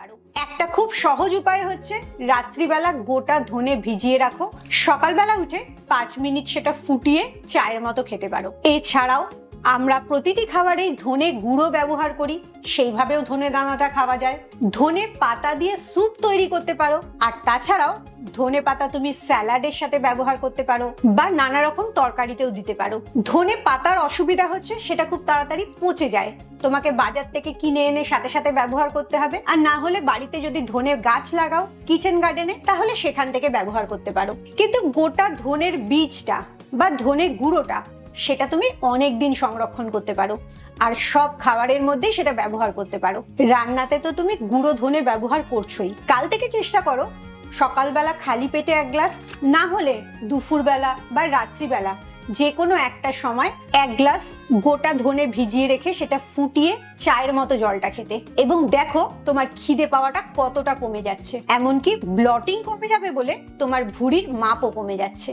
পারো। একটা খুব সহজ উপায় হচ্ছে রাত্রিবেলা গোটা ধনে ভিজিয়ে রাখো, সকালবেলা উঠে 5 মিনিট সেটা ফুটিয়ে চায়ের মতো খেতে পারো। এছাড়াও আমরা প্রতিটি খাবারেই ধনে গুঁড়ো ব্যবহার করি, সেইভাবেও ধনে দানাটা খাওয়া যায়। ধনে পাতা দিয়ে স্যুপ তৈরি করতে পারো, আর তাছাড়াও ধনে পাতা তুমি স্যালাডের সাথে ব্যবহার করতে পারো বা নানা রকম তরকারিতেও দিতে পারো। ধনে পাতার অসুবিধা হচ্ছে সেটা খুব তাড়াতাড়ি পচে যায়, তোমাকে বাজার থেকে কিনে এনে সাথে সাথে ব্যবহার করতে হবে। আর না হলে বাড়িতে যদি ধনে গাছ লাগাও কিচেন গার্ডেনে, তাহলে সেখান থেকে ব্যবহার করতে পারো। কিন্তু গোটা ধনের বীজটা বা ধনে গুঁড়োটা সেটা তুমি অনেক দিন সংরক্ষণ করতে পারো, আর সব খাবারের মধ্যেই সেটা ব্যবহার করতে পারো। রান্নাতে তো তুমি গুঁড়ো ধনে ব্যবহার করছোই। কাল থেকে চেষ্টা করো সকালবেলা খালি পেটে 1 গ্লাস, না হলে দুপুরবেলা বা রাত্রিবেলা যে কোনো একটা সময় 1 গ্লাস গোটা ধনে ভিজিয়ে রেখে সেটা ফুটিয়ে চায়ের মতো জলটা খেতে, এবং দেখো তোমার খিদে পাওয়াটা কতটা কমে যাচ্ছে। এমনকি ব্লটিং কমে যাবে বলে তোমার ভুঁড়ির মাপও কমে যাচ্ছে।